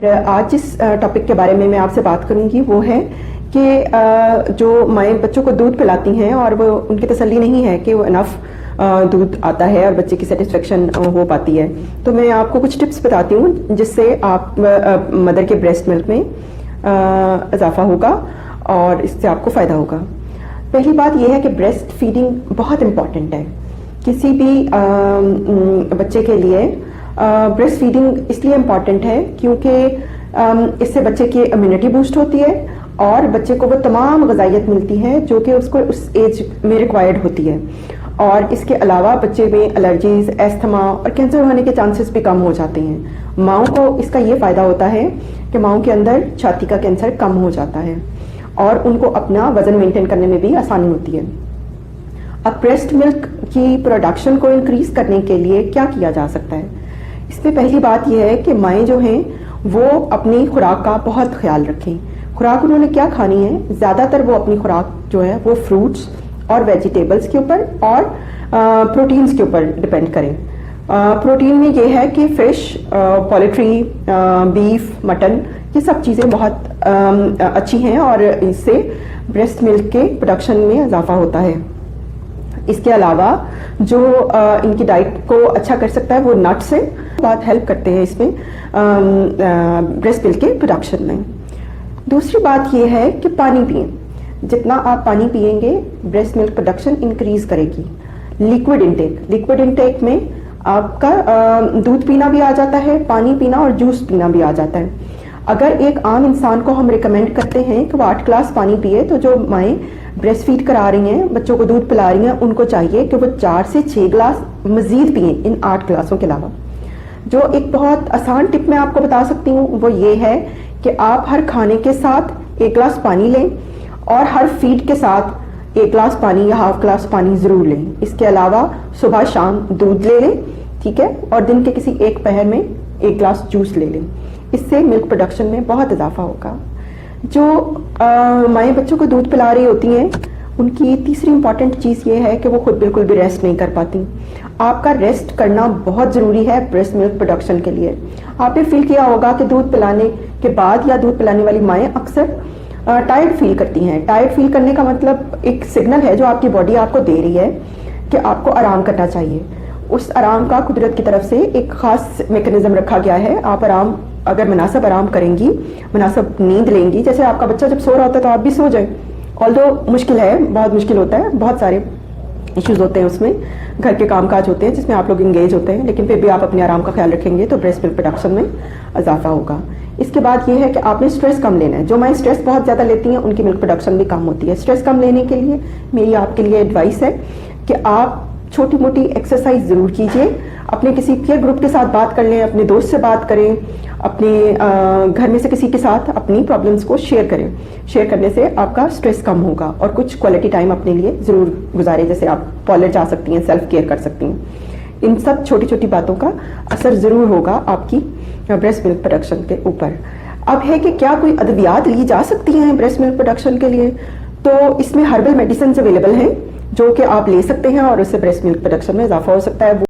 आज जिस टॉपिक के बारे में मैं आपसे बात करूंगी वो है कि जो माएँ बच्चों को दूध पिलाती हैं और वो उनकी तसल्ली नहीं है कि वो इनफ दूध आता है और बच्चे की सेटिस्फेक्शन हो पाती है। तो मैं आपको कुछ टिप्स बताती हूँ जिससे आप मदर के ब्रेस्ट मिल्क में इजाफा होगा और इससे आपको फ़ायदा होगा। पहली बात यह है कि ब्रेस्ट फीडिंग बहुत इम्पॉर्टेंट है किसी भी बच्चे के लिए। ब्रेस्ट फीडिंग इसलिए इम्पॉर्टेंट है क्योंकि इससे बच्चे की इम्यूनिटी बूस्ट होती है और बच्चे को वो तमाम ग़िज़ाइयत मिलती है जो कि उसको उस एज में रिक्वायर्ड होती है। और इसके अलावा बच्चे में एलर्जीज़, एस्थमा और कैंसर होने के चांसेस भी कम हो जाते हैं। माँओं को इसका ये फ़ायदा होता है कि माँओं के अंदर छाती का कैंसर कम हो जाता है और उनको अपना वज़न मेंटेन करने में भी आसानी होती है। अब ब्रेस्ट मिल्क की प्रोडक्शन को इंक्रीज़ करने के लिए क्या किया जा सकता है? इसमें पहली बात यह है कि माएँ जो हैं वो अपनी खुराक का बहुत ख्याल रखें। खुराक उन्होंने क्या खानी है, ज़्यादातर वो अपनी खुराक जो है वो फ्रूट्स और वेजिटेबल्स के ऊपर और प्रोटीन्स के ऊपर डिपेंड करें। प्रोटीन में ये है कि फ़िश, पोल्ट्री, बीफ, मटन, ये सब चीज़ें बहुत अच्छी हैं और इससे ब्रेस्ट मिल्क के प्रोडक्शन में इजाफा होता है। इसके अलावा जो इनकी डाइट को अच्छा कर सकता है वो नट्स है, बहुत हेल्प करते हैं इसमें ब्रेस्ट मिल्क के प्रोडक्शन में। दूसरी बात ये है कि पानी पिएं। जितना आप पानी पिएंगे ब्रेस्ट मिल्क प्रोडक्शन इंक्रीज करेगी। लिक्विड इंटेक में आपका दूध पीना भी आ जाता है, पानी पीना और जूस पीना भी आ जाता है। अगर एक आम इंसान को हम रिकमेंड करते हैं कि वो 8 ग्लास पानी पिए, तो जो माएँ ब्रेस्ट फीड करा रही हैं, बच्चों को दूध पिला रही हैं, उनको चाहिए कि वो 4 से 6 ग्लास मज़ीद पिए इन 8 ग्लासों के अलावा। जो एक बहुत आसान टिप मैं आपको बता सकती हूँ वो ये है कि आप हर खाने के साथ 1 ग्लास पानी लें और हर फीड के साथ 1 ग्लास पानी या हाफ ग्लास पानी ज़रूर लें। इसके अलावा सुबह शाम दूध ले लें, ठीक है, और दिन के किसी एक पहर में 1 ग्लास जूस ले लें। इससे मिल्क प्रोडक्शन में बहुत इजाफा होगा। जो माएँ बच्चों को दूध पिला रही होती हैं उनकी तीसरी इंपॉर्टेंट चीज़ ये है कि वो खुद बिल्कुल भी रेस्ट नहीं कर पाती। आपका रेस्ट करना बहुत ज़रूरी है ब्रेस्ट मिल्क प्रोडक्शन के लिए। आपने फील किया होगा कि दूध पिलाने के बाद या दूध पिलाने वाली माएँ अक्सर टायर्ड फील करती हैं। टायर्ड फील करने का मतलब एक सिग्नल है जो आपकी बॉडी आपको दे रही है कि आपको आराम करना चाहिए। उस आराम का कुदरत की तरफ से एक ख़ास मैकेनिज्म रखा गया है। आप आराम अगर मुनासिब आराम करेंगी, मुनासिब नींद लेंगी, जैसे आपका बच्चा जब सो रहा होता है तो आप भी सो जाए। ऑल्दो मुश्किल है, बहुत मुश्किल होता है, बहुत सारे इश्यूज़ होते हैं उसमें, घर के कामकाज होते हैं जिसमें आप लोग इंगेज होते हैं, लेकिन फिर भी आप अपने आराम का ख्याल रखेंगे तो ब्रेस्ट मिल्क प्रोडक्शन में इजाफा होगा। इसके बाद ये है कि आपने स्ट्रेस कम लेना है। जो माएँ स्ट्रेस बहुत ज़्यादा लेती हैं उनकी मिल्क प्रोडक्शन भी कम होती है। स्ट्रेस कम लेने के लिए मेरी आपके लिए एडवाइस है कि आप छोटी मोटी एक्सरसाइज ज़रूर कीजिए। अपने किसी पीयर ग्रुप के साथ बात कर लें, अपने दोस्त से बात करें, अपने घर में से किसी के साथ अपनी प्रॉब्लम्स को शेयर करें। शेयर करने से आपका स्ट्रेस कम होगा और कुछ क्वालिटी टाइम अपने लिए ज़रूर गुजारें, जैसे आप पार्लर जा सकती हैं, सेल्फ केयर कर सकती हैं। इन सब छोटी छोटी बातों का असर ज़रूर होगा आपकी ब्रेस्ट मिल्क प्रोडक्शन के ऊपर। अब है कि क्या कोई अद्वियात ली जा सकती हैं ब्रेस्ट मिल्क प्रोडक्शन के लिए? तो इसमें हर्बल मेडिसिन अवेलेबल हैं जो कि आप ले सकते हैं और उससे ब्रेस्ट मिल्क प्रोडक्शन में इजाफा हो सकता है।